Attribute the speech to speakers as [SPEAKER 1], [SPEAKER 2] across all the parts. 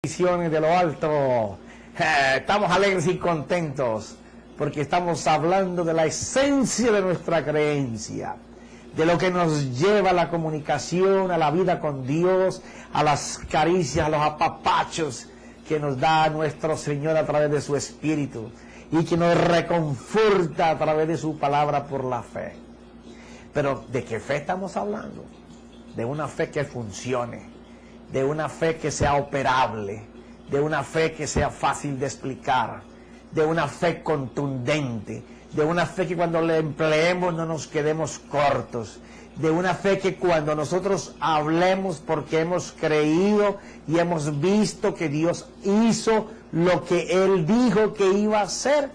[SPEAKER 1] Bendiciones de lo alto. Estamos alegres y contentos porque estamos hablando de la esencia de nuestra creencia, de lo que nos lleva a la comunicación, a la vida con Dios, a las caricias, a los apapachos que nos da nuestro Señor a través de su Espíritu y que nos reconforta a través de su palabra por la fe. Pero ¿de qué fe estamos hablando? De una fe que funcione, de una fe que sea operable, de una fe que sea fácil de explicar, de una fe contundente, de una fe que cuando la empleemos no nos quedemos cortos, de una fe que cuando nosotros hablemos porque hemos creído y hemos visto que Dios hizo lo que Él dijo que iba a hacer,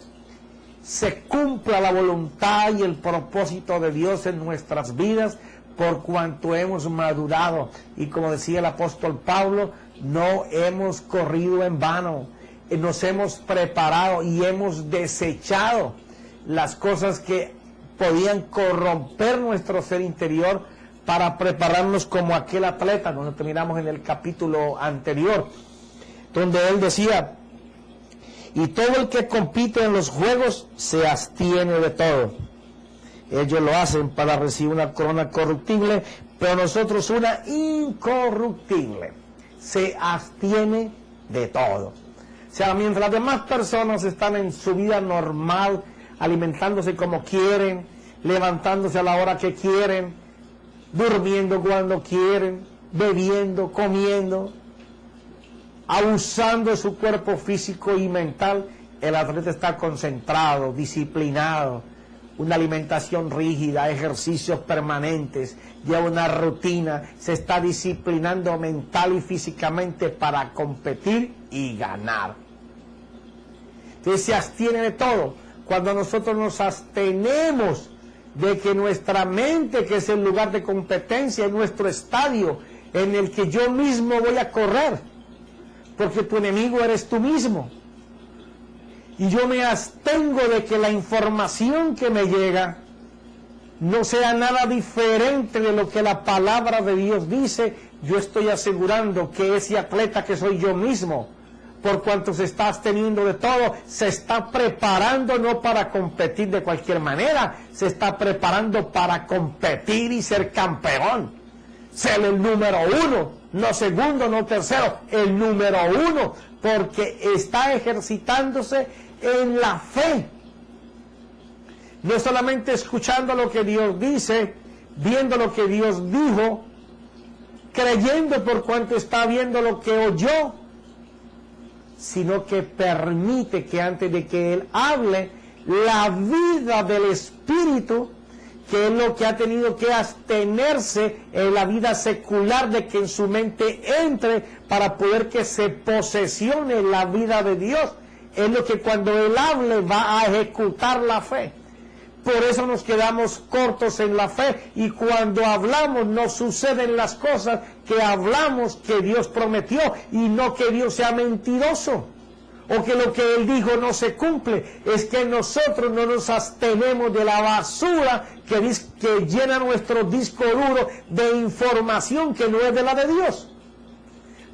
[SPEAKER 1] se cumpla la voluntad y el propósito de Dios en nuestras vidas, por cuanto hemos madurado. Y como decía el apóstol Pablo, no hemos corrido en vano, nos hemos preparado y hemos desechado las cosas que podían corromper nuestro ser interior para prepararnos como aquel atleta, donde terminamos en el capítulo anterior, donde él decía: y todo el que compite en los juegos se abstiene de todo. Ellos lo hacen para recibir una corona corruptible, pero nosotros una incorruptible. Se abstiene de todo. O sea, mientras las demás personas están en su vida normal, alimentándose como quieren, levantándose a la hora que quieren, durmiendo cuando quieren, bebiendo, comiendo, abusando de su cuerpo físico y mental, el atleta está concentrado, disciplinado, una alimentación rígida, ejercicios permanentes, lleva una rutina, se está disciplinando mental y físicamente para competir y ganar. Entonces se abstiene de todo. Cuando nosotros nos abstenemos de que nuestra mente, que es el lugar de competencia, es nuestro estadio en el que yo mismo voy a correr, porque tu enemigo eres tú mismo. Y yo me abstengo de que la información que me llega no sea nada diferente de lo que la palabra de Dios dice. Yo estoy asegurando que ese atleta que soy yo mismo, por cuanto se está absteniendo de todo, se está preparando no para competir de cualquier manera, se está preparando para competir y ser campeón, ser el número uno, no segundo, no tercero, el número uno, porque está ejercitándose en la fe, no solamente escuchando lo que Dios dice, viendo lo que Dios dijo, creyendo por cuanto está viendo lo que oyó, sino que permite que antes de que Él hable, la vida del Espíritu, que es lo que ha tenido que abstenerse en la vida secular, de que en su mente entre para poder que se posesione la vida de Dios, es lo que cuando Él hable va a ejecutar la fe. Por eso nos quedamos cortos en la fe, y cuando hablamos no suceden las cosas que hablamos que Dios prometió, y no que Dios sea mentiroso o que lo que Él dijo no se cumple. Es que nosotros no nos abstenemos de la basura que llena nuestro disco duro de información que no es de la de Dios.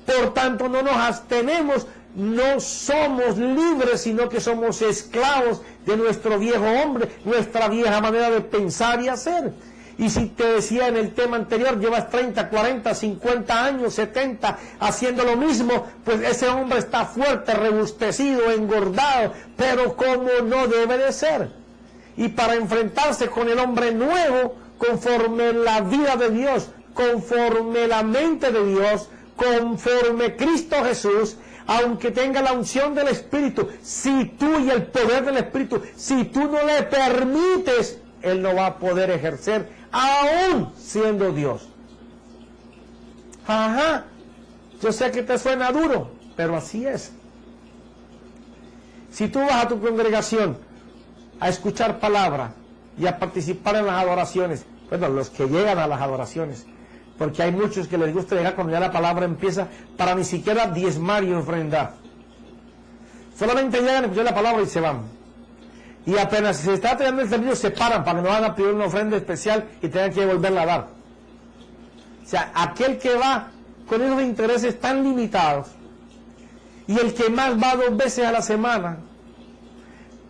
[SPEAKER 1] Por tanto, no nos abstenemos. No somos libres, sino que somos esclavos de nuestro viejo hombre, nuestra vieja manera de pensar y hacer. Y si te decía en el tema anterior, llevas 30, 40, 50 años, 70 haciendo lo mismo, pues ese hombre está fuerte, robustecido, engordado, pero como no debe de ser. Y para enfrentarse con el hombre nuevo, conforme la vida de Dios, conforme la mente de Dios, conforme Cristo Jesús, aunque tenga la unción del Espíritu, si tú y el poder del Espíritu, si tú no le permites, Él no va a poder ejercer, aún siendo Dios. Ajá, yo sé que te suena duro, pero así es. Si tú vas a tu congregación a escuchar palabra y a participar en las adoraciones, bueno, los que llegan a las adoraciones, porque hay muchos que les gusta llegar cuando ya la palabra empieza, para ni siquiera diezmar y ofrendar. Solamente llegan a escuchar la palabra y se van. Y apenas se está terminando el servicio, se paran para que no van a pedir una ofrenda especial y tengan que volverla a dar. O sea, aquel que va con esos intereses tan limitados, Y el que más va 2 veces a la semana,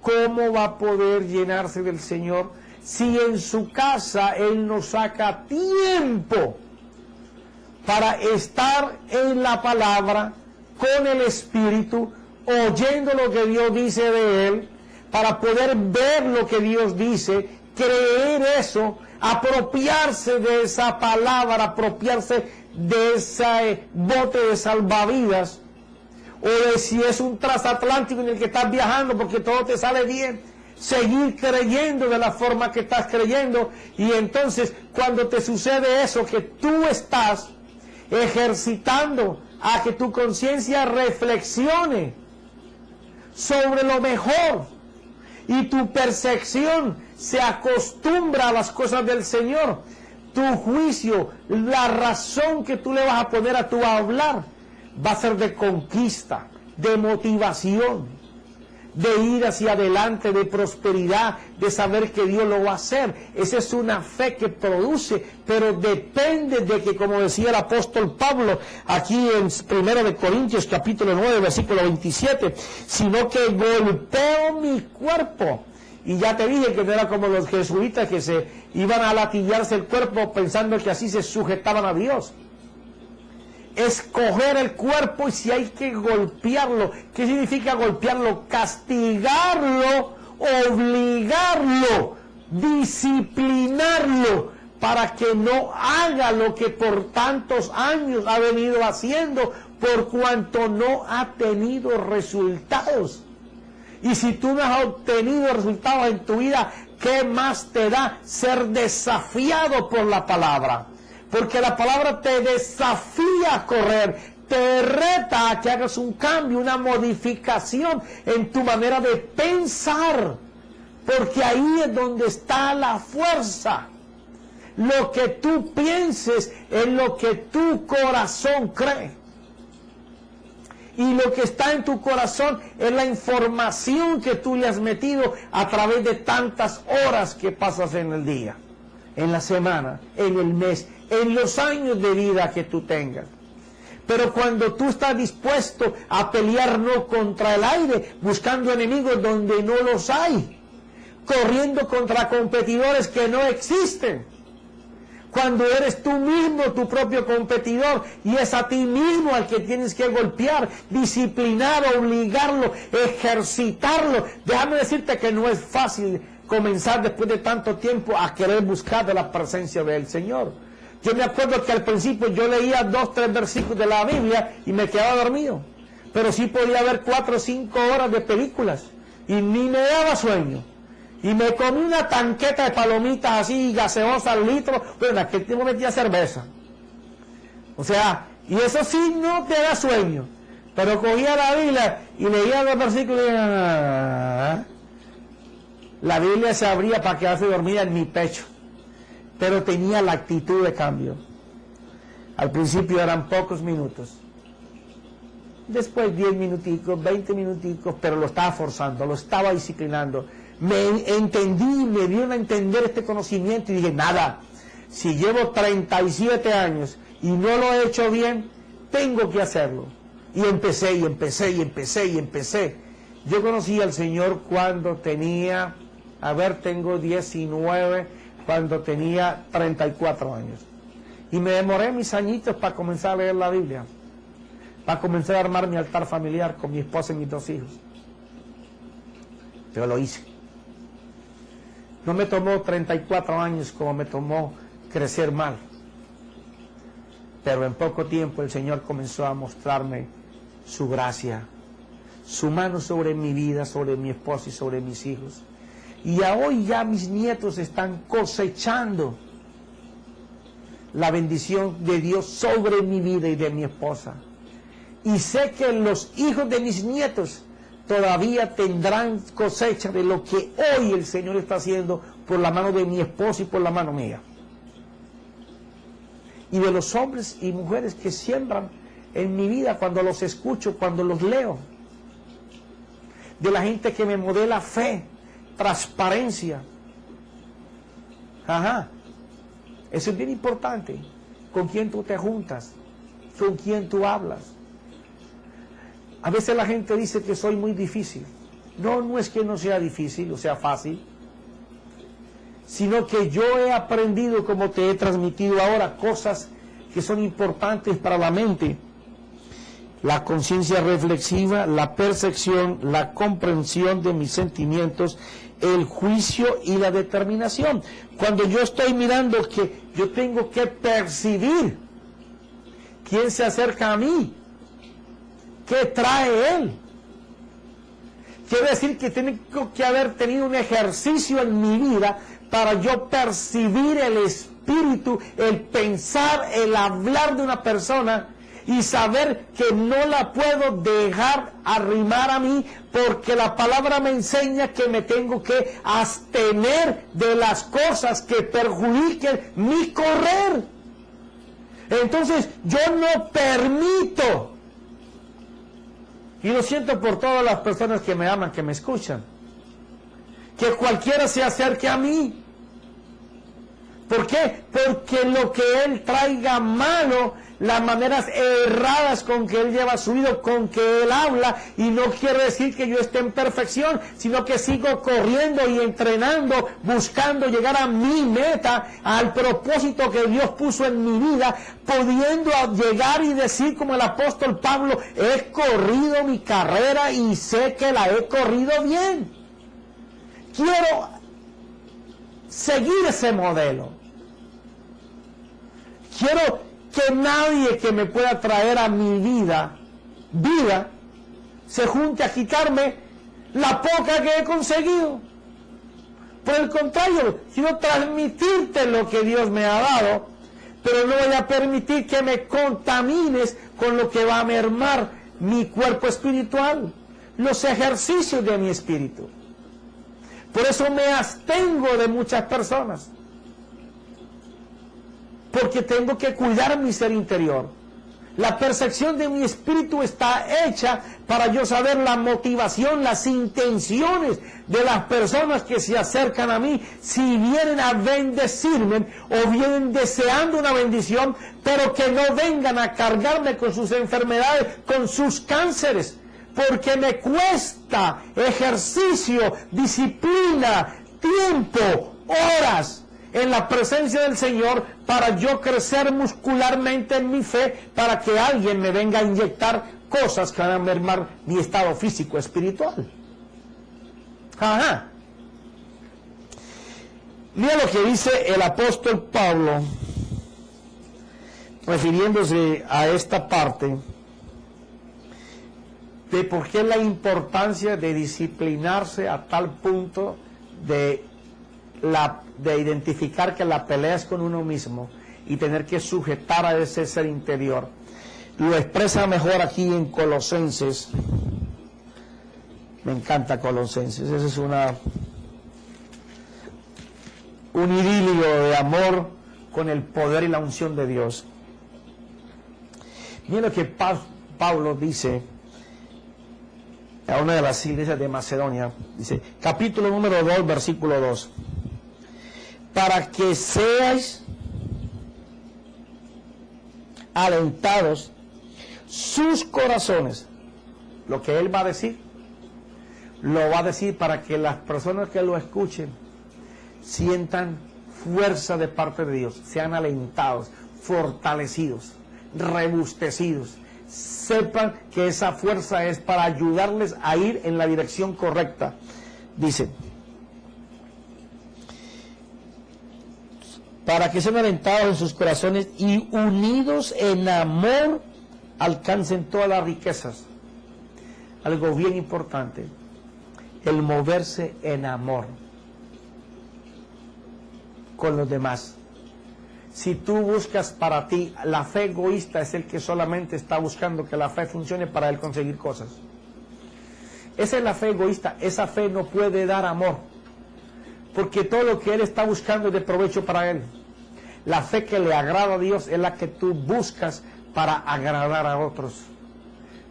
[SPEAKER 1] ¿cómo va a poder llenarse del Señor si en su casa Él no saca tiempo para estar en la palabra, con el Espíritu, oyendo lo que Dios dice de Él, para poder ver lo que Dios dice, creer eso, apropiarse de esa palabra, apropiarse de ese bote de salvavidas, o de si es un transatlántico en el que estás viajando porque todo te sale bien, seguir creyendo de la forma que estás creyendo, y entonces cuando te sucede eso, que tú estás ejercitando a que tu conciencia reflexione sobre lo mejor y tu percepción se acostumbra a las cosas del Señor, tu juicio, la razón que tú le vas a poner a tu hablar va a ser de conquista, de motivación, de ir hacia adelante, de prosperidad, de saber que Dios lo va a hacer. Esa es una fe que produce, pero depende de que, como decía el apóstol Pablo, aquí en 1 Corintios capítulo 9, versículo 27, sino que golpeo mi cuerpo. Y ya te dije que no era como los jesuitas que se iban a latillarse el cuerpo pensando que así se sujetaban a Dios. Escoger el cuerpo, y si hay que golpearlo. ¿Qué significa golpearlo? Castigarlo, obligarlo, disciplinarlo, para que no haga lo que por tantos años ha venido haciendo, por cuanto no ha tenido resultados. Y si tú no has obtenido resultados en tu vida, ¿qué más te da ser desafiado por la palabra? Porque la palabra te desafía a correr, te reta a que hagas un cambio, una modificación en tu manera de pensar, porque ahí es donde está la fuerza. Lo que tú pienses es lo que tu corazón cree. Y lo que está en tu corazón es la información que tú le has metido a través de tantas horas que pasas en el día, en la semana, en el mes, en los años de vida que tú tengas. Pero cuando tú estás dispuesto a pelear no contra el aire, buscando enemigos donde no los hay, corriendo contra competidores que no existen, cuando eres tú mismo tu propio competidor y es a ti mismo al que tienes que golpear, disciplinar, obligarlo, ejercitarlo. Déjame decirte que no es fácil comenzar después de tanto tiempo a querer buscar de la presencia del Señor. Yo me acuerdo que al principio yo leía 2, 3 versículos de la Biblia y me quedaba dormido, pero sí podía ver 4 o 5 horas de películas y ni me daba sueño. Y me comí una tanqueta de palomitas así, gaseosas al litro. Bueno, en aquel tiempo metía cerveza. O sea, y eso sí no te da sueño. Pero cogía la Biblia y leía los versículos y la Biblia se abría para quedarse dormida en mi pecho. Pero tenía la actitud de cambio. Al principio eran pocos minutos. Después 10 minuticos, 20 minuticos, pero lo estaba forzando, lo estaba disciplinando. Me entendí, me dieron a entender este conocimiento y dije, nada, si llevo 37 años y no lo he hecho bien, tengo que hacerlo. Y empecé. Yo conocí al Señor cuando tenía, tengo 19, cuando tenía 34 años. Y me demoré mis añitos para comenzar a leer la Biblia, para comenzar a armar mi altar familiar con mi esposa y mis 2 hijos. Pero lo hice. No me tomó 34 años como me tomó crecer mal. Pero en poco tiempo el Señor comenzó a mostrarme su gracia, su mano sobre mi vida, sobre mi esposa y sobre mis hijos. Y hoy ya mis nietos están cosechando la bendición de Dios sobre mi vida y de mi esposa. Y sé que los hijos de mis nietos todavía tendrán cosecha de lo que hoy el Señor está haciendo por la mano de mi esposa y por la mano mía. Y de los hombres y mujeres que siembran en mi vida cuando los escucho, cuando los leo. De la gente que me modela fe, transparencia. Eso es bien importante. Con quién tú te juntas, con quién tú hablas. A veces la gente dice que soy muy difícil. No, no es que no sea difícil o sea fácil, sino que yo he aprendido, como te he transmitido ahora, cosas que son importantes para la mente. La conciencia reflexiva, la percepción, la comprensión de mis sentimientos, el juicio y la determinación. Cuando yo estoy mirando que yo tengo que percibir quién se acerca a mí, qué trae él. Quiere decir que tengo que haber tenido un ejercicio en mi vida para yo percibir el espíritu, el pensar, el hablar de una persona y saber que no la puedo dejar arrimar a mí, porque la palabra me enseña que me tengo que abstener de las cosas que perjudiquen mi correr. Entonces yo no permito, y lo siento por todas las personas que me aman, que me escuchan, que cualquiera se acerque a mí. ¿Por qué? Porque lo que él traiga malo, las maneras erradas con que él lleva su vida, con que él habla, y no quiere decir que yo esté en perfección, sino que sigo corriendo y entrenando, buscando llegar a mi meta, al propósito que Dios puso en mi vida, pudiendo llegar y decir como el apóstol Pablo: he corrido mi carrera y sé que la he corrido bien. Quiero seguir ese modelo. Quiero que nadie que me pueda traer a mi vida se junte a quitarme la poca que he conseguido. Por el contrario, quiero transmitirte lo que Dios me ha dado, pero no voy a permitir que me contamines con lo que va a mermar mi cuerpo espiritual, los ejercicios de mi espíritu. Por eso me abstengo de muchas personas, porque tengo que cuidar mi ser interior. La percepción de mi espíritu está hecha para yo saber la motivación, las intenciones de las personas que se acercan a mí, si vienen a bendecirme o vienen deseando una bendición, pero que no vengan a cargarme con sus enfermedades, con sus cánceres, porque me cuesta ejercicio, disciplina, tiempo, horas en la presencia del Señor para yo crecer muscularmente en mi fe, para que alguien me venga a inyectar cosas que van a mermar mi estado físico espiritual. Ajá. Mira lo que dice el apóstol Pablo, refiriéndose a esta parte de por qué la importancia de disciplinarse a tal punto de identificar que la pelea es con uno mismo y tener que sujetar a ese ser interior. Lo expresa mejor aquí en Colosenses. Me encanta Colosenses. Ese es un idilio de amor con el poder y la unción de Dios. Mira lo que Pablo dice a una de las iglesias de Macedonia. Dice, capítulo número 2, versículo 2. Para que seáis alentados sus corazones. Lo que él va a decir, lo va a decir para que las personas que lo escuchen sientan fuerza de parte de Dios, sean alentados, fortalecidos, rebustecidos, sepan que esa fuerza es para ayudarles a ir en la dirección correcta. Dice, para que sean alentados en sus corazones y unidos en amor alcancen todas las riquezas. Algo bien importante, el moverse en amor con los demás. Si tú buscas para ti, la fe egoísta es el que solamente está buscando que la fe funcione para él conseguir cosas. Esa es la fe egoísta. Esa fe no puede dar amor, porque todo lo que él está buscando es de provecho para él. La fe que le agrada a Dios es la que tú buscas para agradar a otros,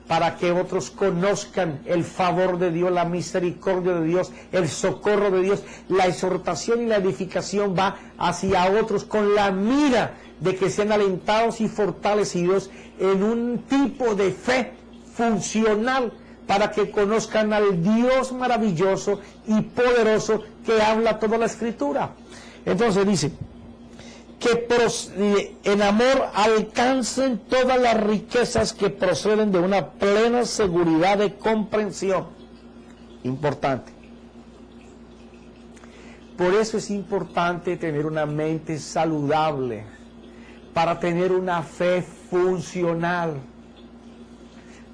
[SPEAKER 1] para que otros conozcan el favor de Dios, la misericordia de Dios, el socorro de Dios. La exhortación y la edificación va hacia otros con la mira de que sean alentados y fortalecidos en un tipo de fe funcional para que conozcan al Dios maravilloso y poderoso que habla toda la Escritura. Entonces dice, que en amor alcancen todas las riquezas que proceden de una plena seguridad de comprensión. Importante. Por eso es importante tener una mente saludable, para tener una fe funcional.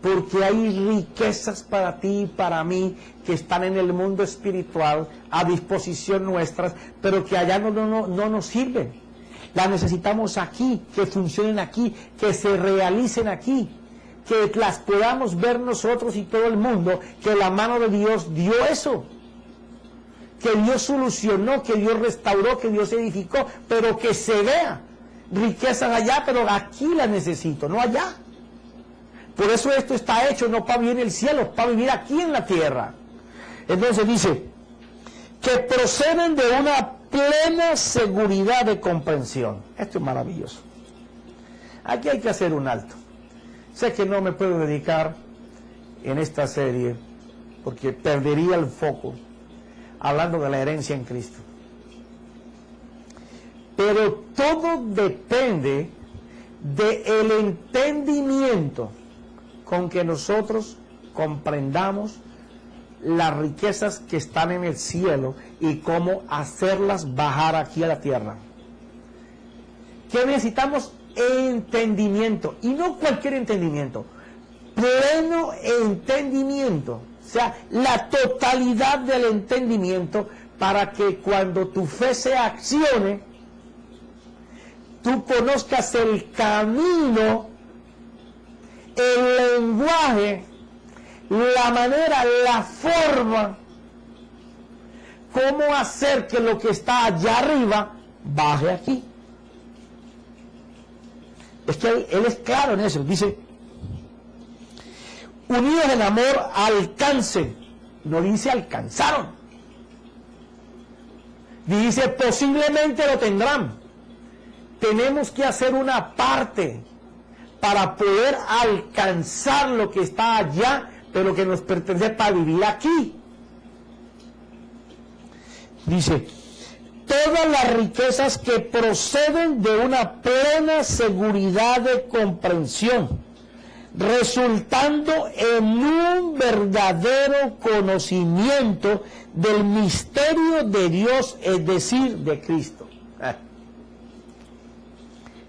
[SPEAKER 1] Porque hay riquezas para ti y para mí que están en el mundo espiritual a disposición nuestras, pero que allá no nos sirven. Las necesitamos aquí, que funcionen aquí, que se realicen aquí, que las podamos ver nosotros y todo el mundo, que la mano de Dios dio eso, que Dios solucionó, que Dios restauró, que Dios edificó, pero que se vea riquezas allá, pero aquí las necesito, no allá. Por eso esto está hecho no para vivir en el cielo, para vivir aquí en la tierra. Entonces dice, que proceden de una plena seguridad de comprensión. Esto es maravilloso. Aquí hay que hacer un alto. Sé que no me puedo dedicar en esta serie porque perdería el foco hablando de la herencia en Cristo. Pero todo depende del entendimiento con que nosotros comprendamos las riquezas que están en el cielo y cómo hacerlas bajar aquí a la tierra. ¿Qué necesitamos? Entendimiento, y no cualquier entendimiento, pleno entendimiento, o sea, la totalidad del entendimiento, para que cuando tu fe se accione, tú conozcas el camino, el lenguaje, la manera, la forma, cómo hacer que lo que está allá arriba baje aquí. Es que él es claro en eso, dice, unidos en amor alcancen, no dice alcanzaron, dice posiblemente lo tendrán. Tenemos que hacer una parte para poder alcanzar lo que está allá, pero que nos pertenece para vivir aquí. Dice, todas las riquezas que proceden de una plena seguridad de comprensión, resultando en un verdadero conocimiento del misterio de Dios, es decir, de Cristo.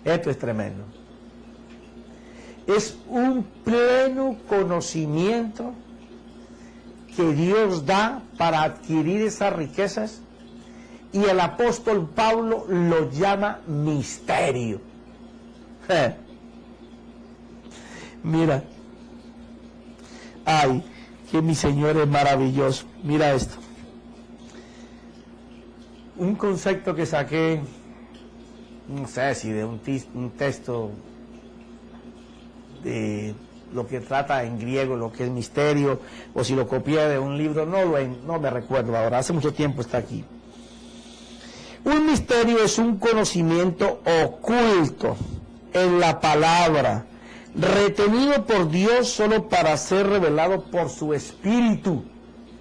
[SPEAKER 1] Esto es tremendo. Es un pleno conocimiento que Dios da para adquirir esas riquezas, y el apóstol Pablo lo llama misterio. Mira, ay, que mi Señor es maravilloso. Mira esto. Un concepto que saqué, no sé si de un texto de lo que trata en griego, lo que es misterio, o si lo copié de un libro, no me recuerdo ahora, hace mucho tiempo está aquí. Un misterio es un conocimiento oculto en la palabra, retenido por Dios solo para ser revelado por su Espíritu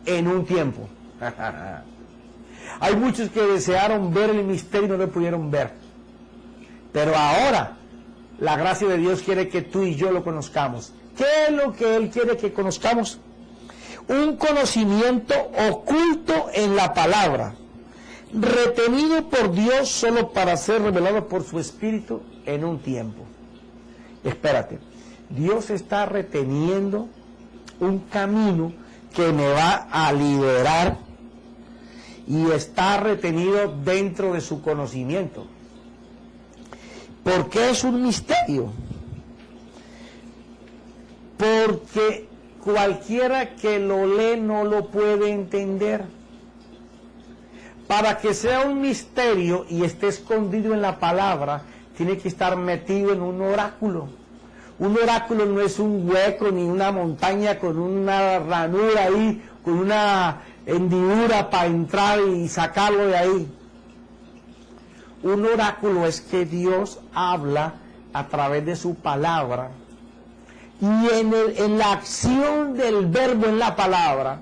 [SPEAKER 1] en un tiempo. Hay muchos que desearon ver el misterio y no lo pudieron ver, pero ahora la gracia de Dios quiere que tú y yo lo conozcamos. ¿Qué es lo que Él quiere que conozcamos? Un conocimiento oculto en la palabra, retenido por Dios solo para ser revelado por su Espíritu en un tiempo. Espérate, Dios está reteniendo un camino que me va a liberar, y está retenido dentro de su conocimiento. ¿Por qué es un misterio? Porque cualquiera que lo lee no lo puede entender. Para que sea un misterio y esté escondido en la palabra, tiene que estar metido en un oráculo. Un oráculo no es un hueco ni una montaña con una ranura ahí, con una hendidura para entrar y sacarlo de ahí. Un oráculo es que Dios habla a través de su palabra, y en la acción del verbo en la palabra,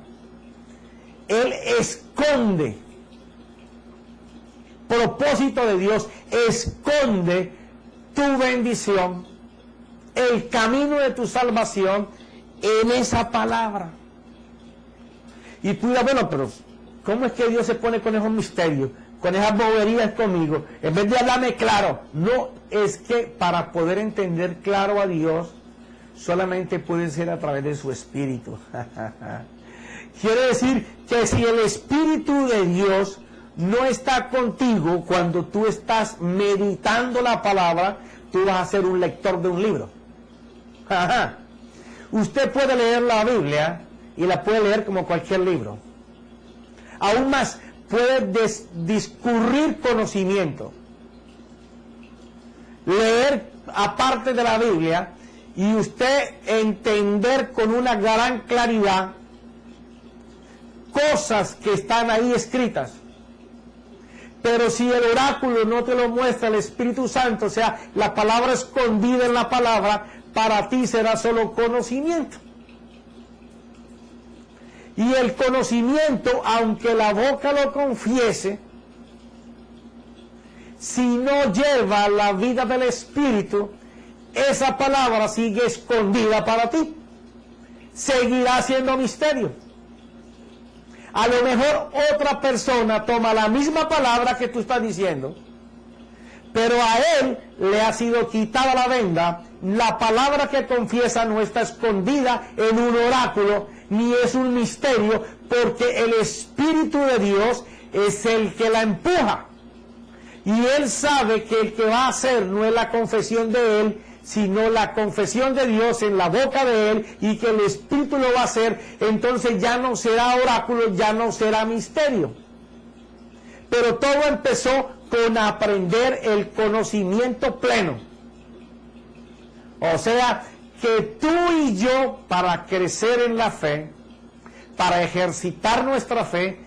[SPEAKER 1] Él esconde propósito de Dios, esconde tu bendición, el camino de tu salvación en esa palabra. Y tú dirás, bueno, pero ¿cómo es que Dios se pone con esos misterios, con esas boberías conmigo? En vez de hablarme claro, no, es que para poder entender claro a Dios, solamente puede ser a través de su Espíritu. Quiere decir que si el Espíritu de Dios no está contigo cuando tú estás meditando la palabra, tú vas a ser un lector de un libro. Usted puede leer la Biblia y la puede leer como cualquier libro. Aún más, puede discurrir conocimiento. Leer aparte de la Biblia y usted entender con una gran claridad cosas que están ahí escritas. Pero si el oráculo no te lo muestra el Espíritu Santo, o sea, la palabra escondida en la palabra, para ti será solo conocimiento. Y el conocimiento, aunque la boca lo confiese, si no lleva la vida del Espíritu, esa palabra sigue escondida para ti. Seguirá siendo misterio. A lo mejor otra persona toma la misma palabra que tú estás diciendo, pero a él le ha sido quitada la venda. La palabra que confiesa no está escondida en un oráculo, ni es un misterio, porque el Espíritu de Dios es el que la empuja. Y él sabe que el que va a hacer no es la confesión de él, sino la confesión de Dios en la boca de él, y que el Espíritu lo va a hacer. Entonces ya no será oráculo, ya no será misterio. Pero todo empezó con aprender el conocimiento pleno. O sea, que tú y yo, para crecer en la fe, para ejercitar nuestra fe,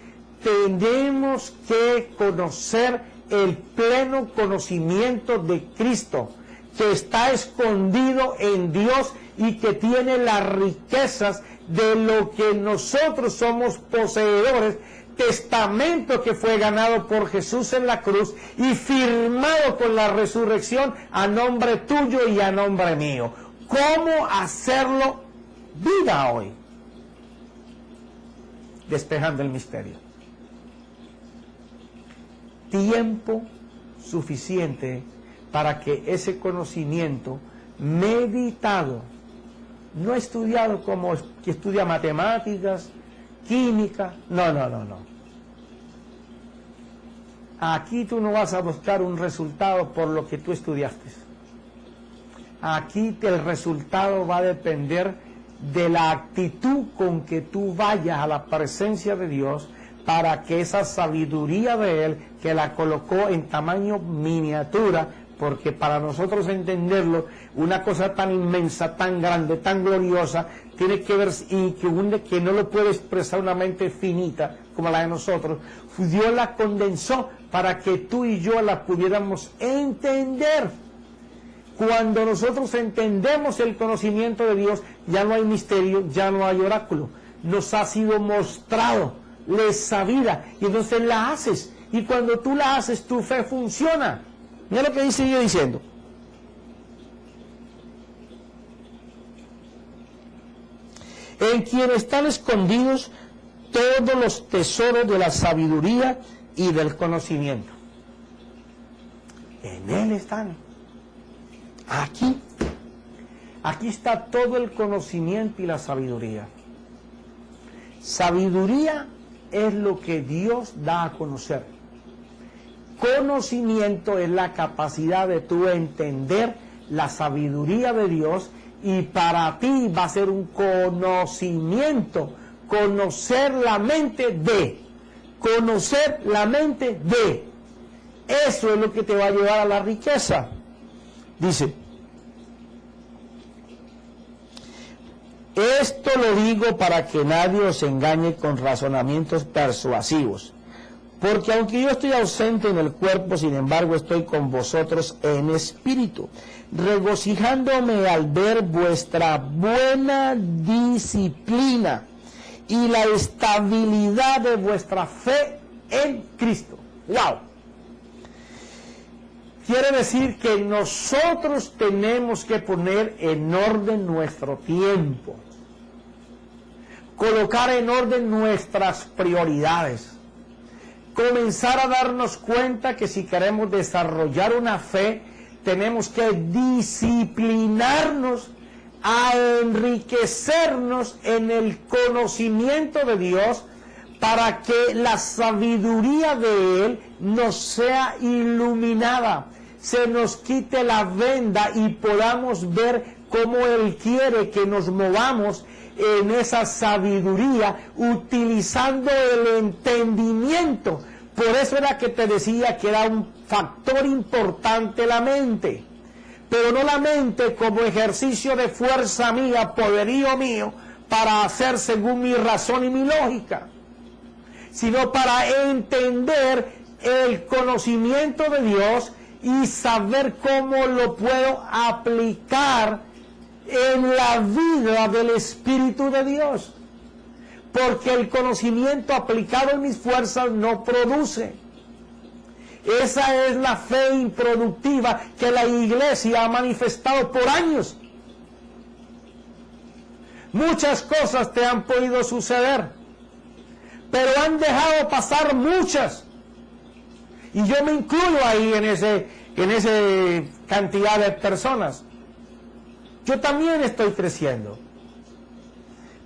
[SPEAKER 1] tenemos que conocer el pleno conocimiento de Cristo, que está escondido en Dios y que tiene las riquezas de lo que nosotros somos poseedores, testamento que fue ganado por Jesús en la cruz y firmado con la resurrección a nombre tuyo y a nombre mío. ¿Cómo hacerlo vida hoy? Despejando el misterio. Tiempo suficiente para que ese conocimiento meditado, no estudiado como que estudia matemáticas, química, no. Aquí tú no vas a buscar un resultado por lo que tú estudiaste. Aquí el resultado va a depender de la actitud con que tú vayas a la presencia de Dios, para que esa sabiduría de Él, que la colocó en tamaño miniatura, porque para nosotros entenderlo, una cosa tan inmensa, tan grande, tan gloriosa, tiene que ver, y que no lo puede expresar una mente finita como la de nosotros, Dios la condensó para que tú y yo la pudiéramos entender. Cuando nosotros entendemos el conocimiento de Dios, ya no hay misterio, ya no hay oráculo. Nos ha sido mostrado, le es sabida, y entonces la haces. Y cuando tú la haces, tu fe funciona. Mira lo que sigue diciendo. En quien están escondidos todos los tesoros de la sabiduría y del conocimiento. En Él están. Aquí está todo el conocimiento y la sabiduría. Sabiduría es lo que Dios da a conocer. Conocimiento es la capacidad de tú entender la sabiduría de Dios, y para ti va a ser un conocimiento, conocer la mente de. Eso es lo que te va a llevar a la riqueza. Dice, esto lo digo para que nadie os engañe con razonamientos persuasivos, Porque aunque yo estoy ausente en el cuerpo, sin embargo estoy con vosotros en espíritu, regocijándome al ver vuestra buena disciplina y la estabilidad de vuestra fe en Cristo. ¡Wow! Quiere decir que nosotros tenemos que poner en orden nuestro tiempo, colocar en orden nuestras prioridades, comenzar a darnos cuenta que si queremos desarrollar una fe, tenemos que disciplinarnos a enriquecernos en el conocimiento de Dios para que la sabiduría de Él nos sea iluminada, se nos quite la venda y podamos ver cómo Él quiere que nos movamos en esa sabiduría, utilizando el entendimiento. Por eso era que te decía que era un factor importante la mente, pero no la mente como ejercicio de fuerza mía, poderío mío, para hacer según mi razón y mi lógica, sino para entender el conocimiento de Dios y saber cómo lo puedo aplicar en la vida del Espíritu de Dios. Porque el conocimiento aplicado en mis fuerzas no produce. Esa es la fe improductiva que la iglesia ha manifestado por años. Muchas cosas te han podido suceder, pero han dejado pasar muchas. Y yo me incluyo ahí en esa cantidad de personas. Yo también estoy creciendo.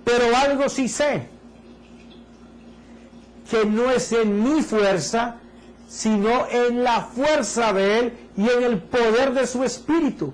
[SPEAKER 1] Pero algo sí sé, que no es en mi fuerza, sino en la fuerza de Él y en el poder de su Espíritu.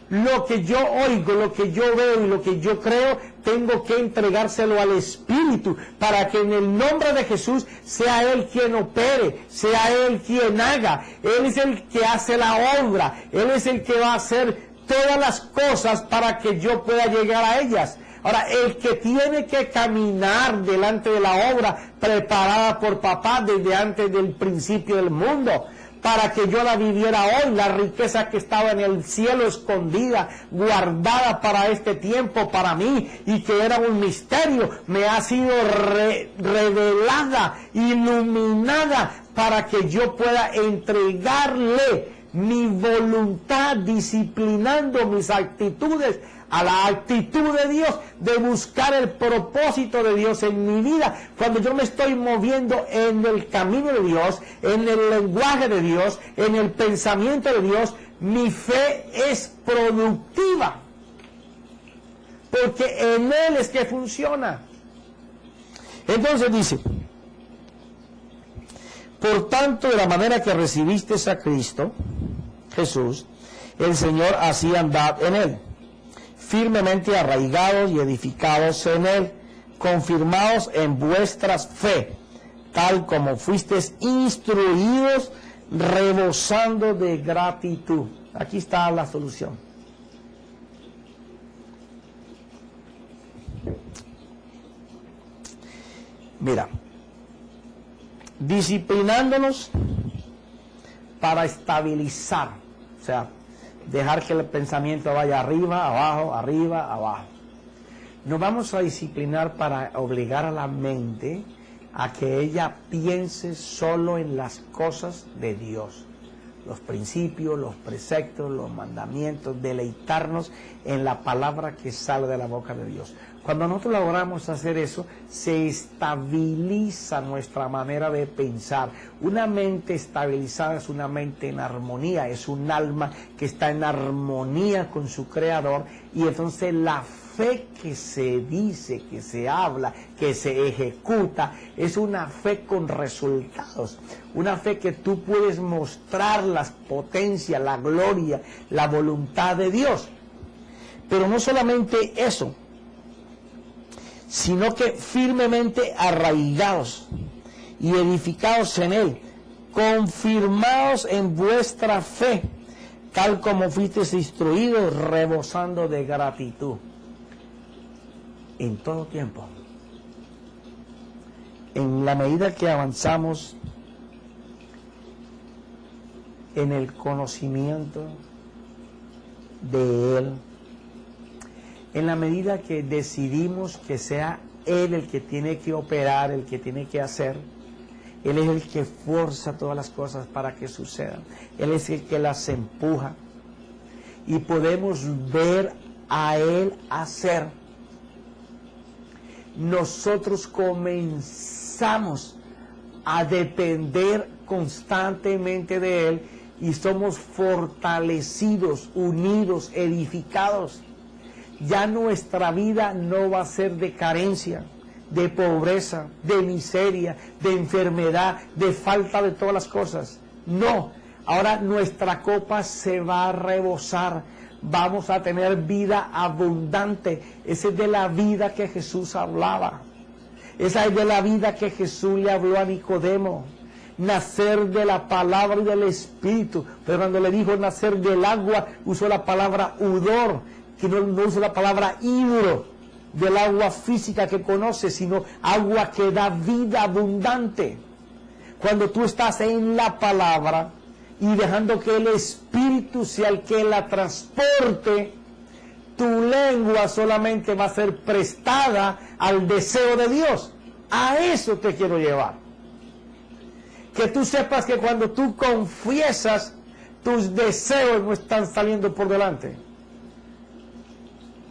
[SPEAKER 1] Lo que yo oigo, lo que yo veo y lo que yo creo, tengo que entregárselo al Espíritu para que en el nombre de Jesús sea Él quien opere, sea Él quien haga. Él es el que hace la obra, Él es el que va a hacer todas las cosas para que yo pueda llegar a ellas. Ahora, el que tiene que caminar delante de la obra preparada por papá desde antes del principio del mundo, para que yo la viviera hoy, la riqueza que estaba en el cielo escondida, guardada para este tiempo, para mí, y que era un misterio, me ha sido revelada, iluminada, para que yo pueda entregarle mi voluntad, disciplinando mis actitudes a la actitud de Dios, de buscar el propósito de Dios en mi vida. Cuando yo me estoy moviendo en el camino de Dios, en el lenguaje de Dios, en el pensamiento de Dios, mi fe es productiva, porque en Él es que funciona. Entonces dice: por tanto, de la manera que recibiste a Cristo Jesús, el Señor, así andad en Él, firmemente arraigados y edificados en Él, confirmados en vuestras fe, tal como fuisteis instruidos, rebosando de gratitud. Aquí está la solución. Mira, disciplinándonos para estabilizar, o sea, dejar que el pensamiento vaya arriba, abajo, arriba, abajo. Nos vamos a disciplinar para obligar a la mente a que ella piense solo en las cosas de Dios, los principios, los preceptos, los mandamientos, deleitarnos en la palabra que sale de la boca de Dios. Cuando nosotros logramos hacer eso, se estabiliza nuestra manera de pensar. Una mente estabilizada es una mente en armonía, es un alma que está en armonía con su Creador, y entonces la fe que se dice, que se habla, que se ejecuta, es una fe con resultados, una fe que tú puedes mostrar la potencia, la gloria, la voluntad de Dios. Pero no solamente eso, sino que firmemente arraigados y edificados en Él, confirmados en vuestra fe, tal como fuisteis instruidos, rebosando de gratitud. En todo tiempo, en la medida que avanzamos en el conocimiento de Él. En la medida que decidimos que sea Él el que tiene que operar, el que tiene que hacer, Él es el que fuerza todas las cosas para que sucedan. Él es el que las empuja. Y podemos ver a Él hacer. Nosotros comenzamos a depender constantemente de Él y somos fortalecidos, unidos, edificados. Ya nuestra vida no va a ser de carencia, de pobreza, de miseria, de enfermedad, de falta de todas las cosas. No, ahora nuestra copa se va a rebosar. Vamos a tener vida abundante. Esa es de la vida que Jesús hablaba. Esa es de la vida que Jesús le habló a Nicodemo. Nacer de la palabra y del Espíritu. Pero cuando le dijo nacer del agua, usó la palabra udor, que no usa la palabra hidro, del agua física que conoces, sino agua que da vida abundante. Cuando tú estás en la palabra y dejando que el Espíritu sea el que la transporte, tu lengua solamente va a ser prestada al deseo de Dios. A eso te quiero llevar. Que tú sepas que cuando tú confiesas, tus deseos no están saliendo por delante.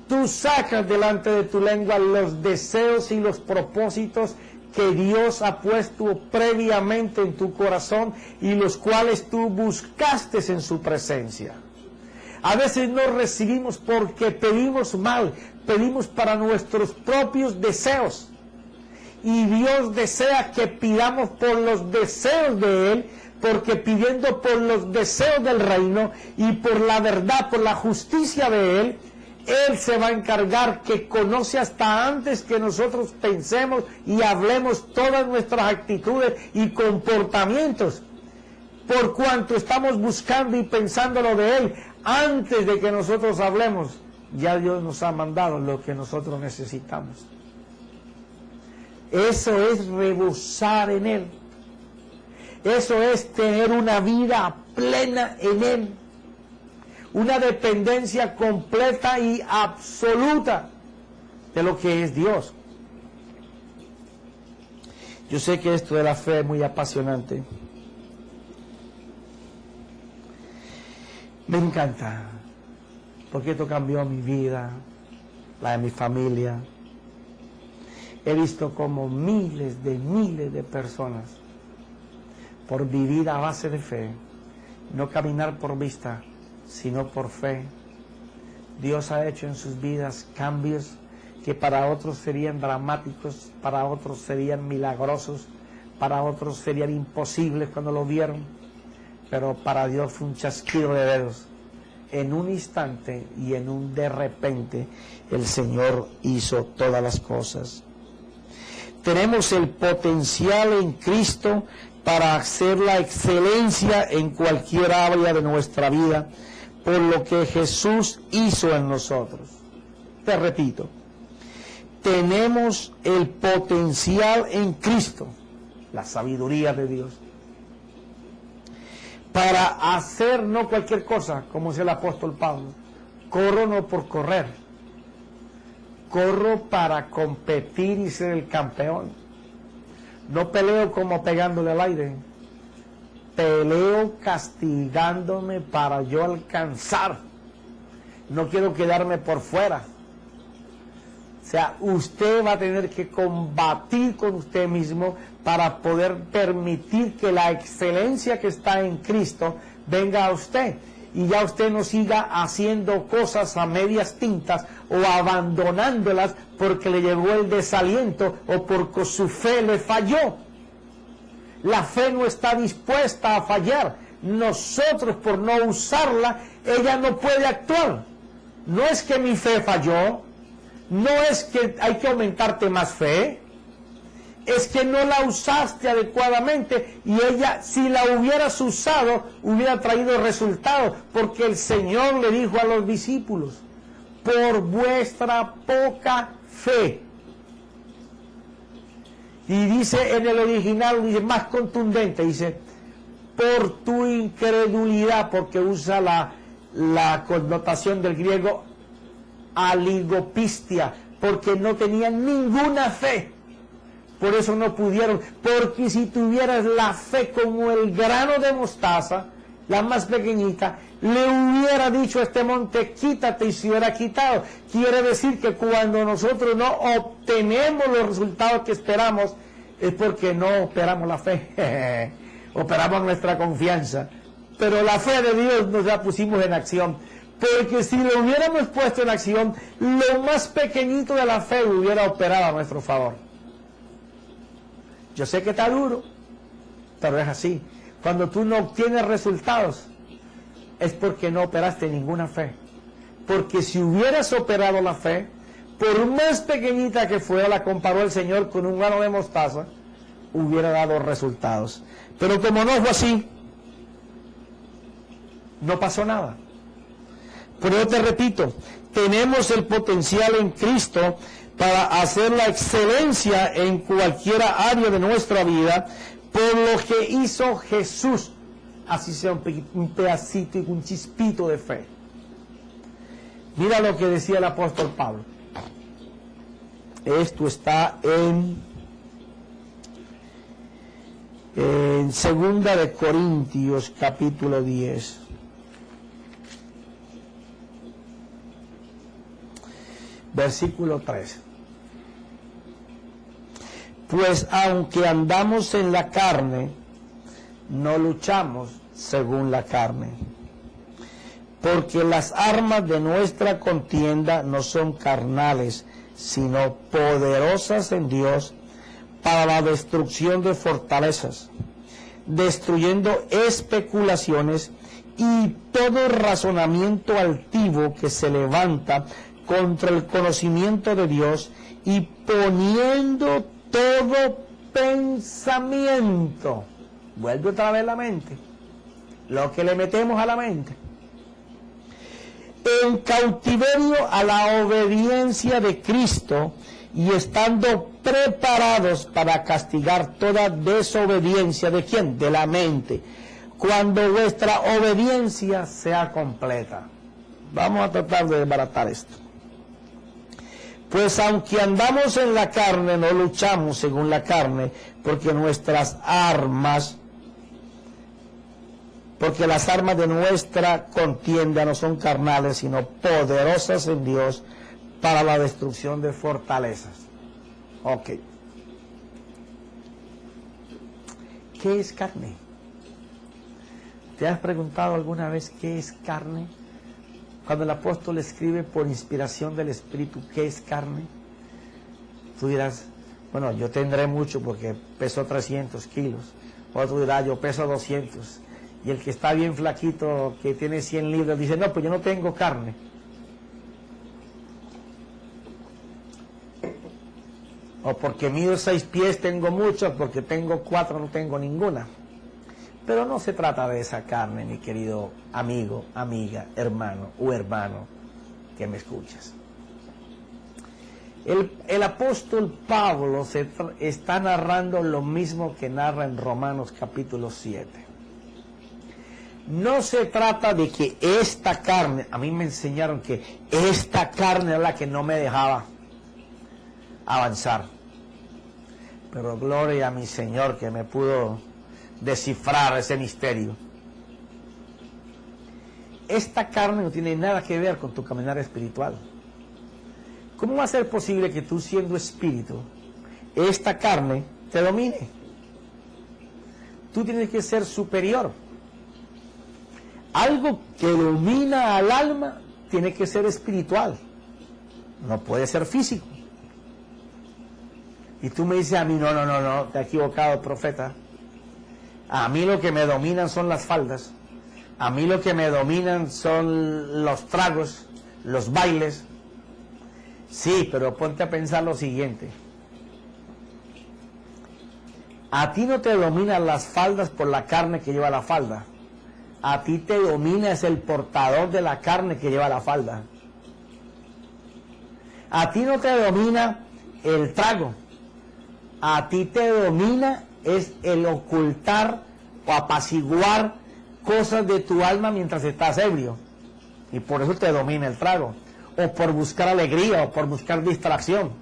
[SPEAKER 1] Tú sacas delante de tu lengua los deseos y los propósitos que Dios ha puesto previamente en tu corazón y los cuales tú buscaste en su presencia. A veces no recibimos porque pedimos mal, pedimos para nuestros propios deseos. Y Dios desea que pidamos por los deseos de Él, porque pidiendo por los deseos del reino y por la verdad, por la justicia de Él, Él se va a encargar que conoce hasta antes que nosotros pensemos y hablemos todas nuestras actitudes y comportamientos, por cuanto estamos buscando y pensando lo de Él antes de que nosotros hablemos. Ya Dios nos ha mandado lo que nosotros necesitamos. Eso es rebosar en Él. Eso es tener una vida plena en Él. Una dependencia completa y absoluta de lo que es Dios. Yo sé que esto de la fe es muy apasionante. Me encanta, porque esto cambió mi vida, la de mi familia. He visto como miles de personas, por vivir a base de fe, no caminar por vista, sino por fe. Dios ha hecho en sus vidas cambios que para otros serían dramáticos, para otros serían milagrosos, para otros serían imposibles cuando lo vieron, pero para Dios fue un chasquido de dedos. En un instante y en un de repente el Señor hizo todas las cosas. Tenemos el potencial en Cristo para hacer la excelencia en cualquier área de nuestra vida, por lo que Jesús hizo en nosotros. Te repito, tenemos el potencial en Cristo, la sabiduría de Dios, para hacer no cualquier cosa, como dice el apóstol Pablo. Corro no por correr, corro para competir y ser el campeón. No peleo como pegándole al aire, peleo castigándome para yo alcanzar. No quiero quedarme por fuera. O sea, usted va a tener que combatir con usted mismo para poder permitir que la excelencia que está en Cristo venga a usted. Y ya usted no siga haciendo cosas a medias tintas o abandonándolas porque le llegó el desaliento o porque su fe le falló. La fe no está dispuesta a fallar. Nosotros, por no usarla, ella no puede actuar. No es que mi fe falló, no es que hay que aumentarte más fe, es que no la usaste adecuadamente y ella, si la hubieras usado, hubiera traído resultados, porque el Señor le dijo a los discípulos: por vuestra poca fe. Y dice en el original, dice más contundente, dice: por tu incredulidad, porque usa la connotación del griego aligopistia, porque no tenían ninguna fe. Por eso no pudieron, porque si tuvieras la fe como el grano de mostaza, la más pequeñita, le hubiera dicho a este monte, quítate, y se hubiera quitado. Quiere decir que cuando nosotros no obtenemos los resultados que esperamos, es porque no operamos la fe, operamos nuestra confianza. Pero la fe de Dios nos la pusimos en acción, porque si lo hubiéramos puesto en acción, lo más pequeñito de la fe hubiera operado a nuestro favor. Yo sé que está duro, pero es así. Cuando tú no obtienes resultados, es porque no operaste ninguna fe. Porque si hubieras operado la fe, por más pequeñita que fuera, la comparó el Señor con un grano de mostaza, hubiera dado resultados. Pero como no fue así, no pasó nada. Por eso te repito, tenemos el potencial en Cristo para hacer la excelencia en cualquier área de nuestra vida, por lo que hizo Jesús, así sea un pedacito y un chispito de fe. Mira lo que decía el apóstol Pablo. Esto está en 2 de Corintios capítulo 10. Versículo 3. Pues aunque andamos en la carne, no luchamos según la carne. Porque las armas de nuestra contienda no son carnales, sino poderosas en Dios para la destrucción de fortalezas, destruyendo especulaciones y todo razonamiento altivo que se levanta contra el conocimiento de Dios, y poniendo todo pensamiento, vuelve otra vez la mente, lo que le metemos a la mente, en cautiverio a la obediencia de Cristo, y estando preparados para castigar toda desobediencia. ¿De quién? De la mente, cuando vuestra obediencia sea completa. Vamos a tratar de desbaratar esto. Pues aunque andamos en la carne, no luchamos según la carne, porque las armas de nuestra contienda no son carnales, sino poderosas en Dios para la destrucción de fortalezas. Ok. ¿Qué es carne? ¿Te has preguntado alguna vez qué es carne? Cuando el apóstol escribe por inspiración del Espíritu, ¿qué es carne? Tú dirás, bueno, yo tendré mucho porque peso 300 kilos. Otro dirá, yo peso 200. Y el que está bien flaquito, que tiene 100 libras, dice, no, pues yo no tengo carne. O porque mido 6 pies tengo mucho, porque tengo 4 no tengo ninguna. Pero no se trata de esa carne, mi querido amigo, amiga, hermano o hermano que me escuchas. El apóstol Pablo está narrando lo mismo que narra en Romanos capítulo 7. No se trata de que esta carne, a mí me enseñaron que esta carne es la que no me dejaba avanzar. Pero gloria a mi Señor que me pudo descifrar ese misterio. Esta carne no tiene nada que ver con tu caminar espiritual. ¿Cómo va a ser posible que tú, siendo espíritu, esta carne te domine? Tú tienes que ser superior. Algo que domina al alma tiene que ser espiritual, no puede ser físico. Y tú me dices a mí, no, te has equivocado, profeta. A mí lo que me dominan son las faldas, a mí lo que me dominan son los tragos, los bailes. Sí, pero ponte a pensar lo siguiente. A ti no te dominan las faldas por la carne que lleva la falda. A ti te domina es el portador de la carne que lleva la falda. A ti no te domina el trago. A ti te domina es el ocultar o apaciguar cosas de tu alma mientras estás ebrio. Y por eso te domina el trago. O por buscar alegría, o por buscar distracción.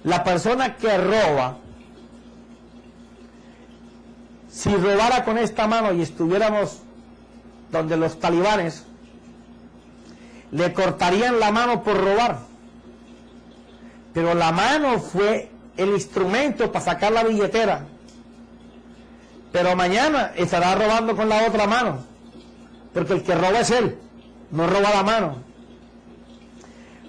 [SPEAKER 1] La persona que roba, si robara con esta mano y estuviéramos donde los talibanes, le cortarían la mano por robar. Pero la mano fue el instrumento para sacar la billetera. Pero mañana estará robando con la otra mano. Porque el que roba es él, no roba la mano.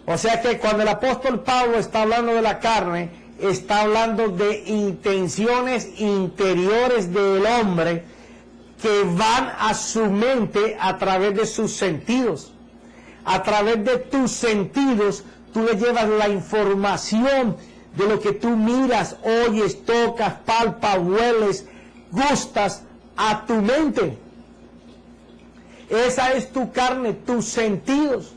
[SPEAKER 1] O sea que cuando el apóstol Pablo está hablando de la carne, está hablando de intenciones interiores del hombre que van a su mente a través de sus sentidos. A través de tus sentidos, tú le llevas la información de lo que tú miras, oyes, tocas, palpas, hueles, gustas a tu mente. Esa es tu carne, tus sentidos.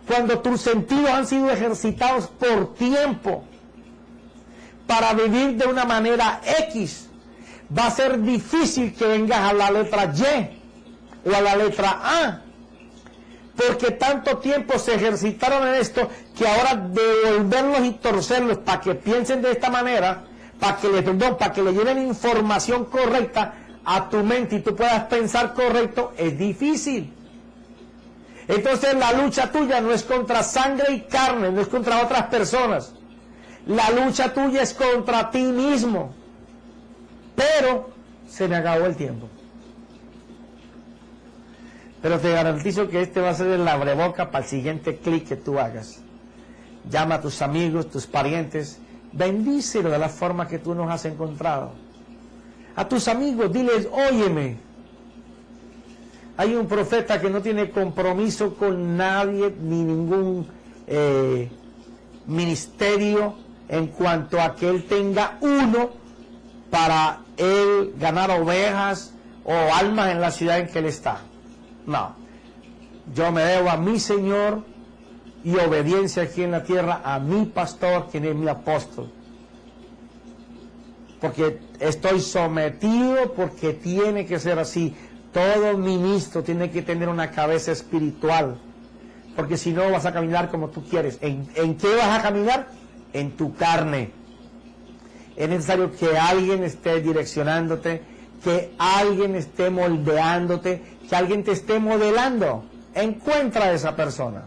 [SPEAKER 1] Cuando tus sentidos han sido ejercitados por tiempo para vivir de una manera X, va a ser difícil que vengas a la letra Y o a la letra A, porque tanto tiempo se ejercitaron en esto que ahora devolverlos y torcerlos para que piensen de esta manera, para que le lleven información correcta a tu mente y tú puedas pensar correcto, es difícil. Entonces la lucha tuya no es contra sangre y carne, no es contra otras personas. La lucha tuya es contra ti mismo. Pero se me acabó el tiempo. Pero te garantizo que este va a ser el abreboca para el siguiente clic que tú hagas. Llama a tus amigos, tus parientes, bendícelo de la forma que tú nos has encontrado. A tus amigos, diles, óyeme, hay un profeta que no tiene compromiso con nadie, ni ningún ministerio, en cuanto a que él tenga uno para él ganar ovejas o almas en la ciudad en que él está. No, yo me debo a mi Señor y obediencia aquí en la tierra a mi pastor, quien es mi apóstol. Porque estoy sometido, porque tiene que ser así. Todo ministro tiene que tener una cabeza espiritual, porque si no vas a caminar como tú quieres. ¿En qué vas a caminar? En tu carne. Es necesario que alguien esté direccionándote, que alguien esté moldeándote, que alguien te esté modelando. Encuentra a esa persona.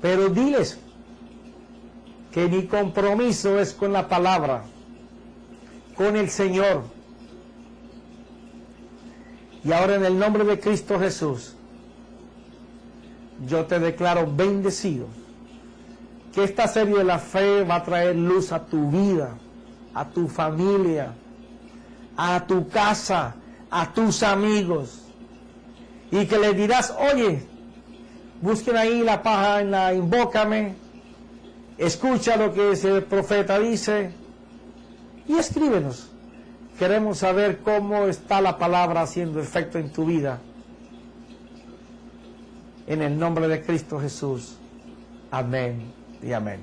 [SPEAKER 1] Pero diles que mi compromiso es con la palabra, con el Señor. Y ahora en el nombre de Cristo Jesús, yo te declaro bendecido, que esta serie de la fe va a traer luz a tu vida, a tu familia, a tu casa, a tus amigos, y que les dirás, oye, busquen ahí la página, invócame, escucha lo que ese profeta dice, y escríbenos. Queremos saber cómo está la palabra haciendo efecto en tu vida. En el nombre de Cristo Jesús. Amén y amén.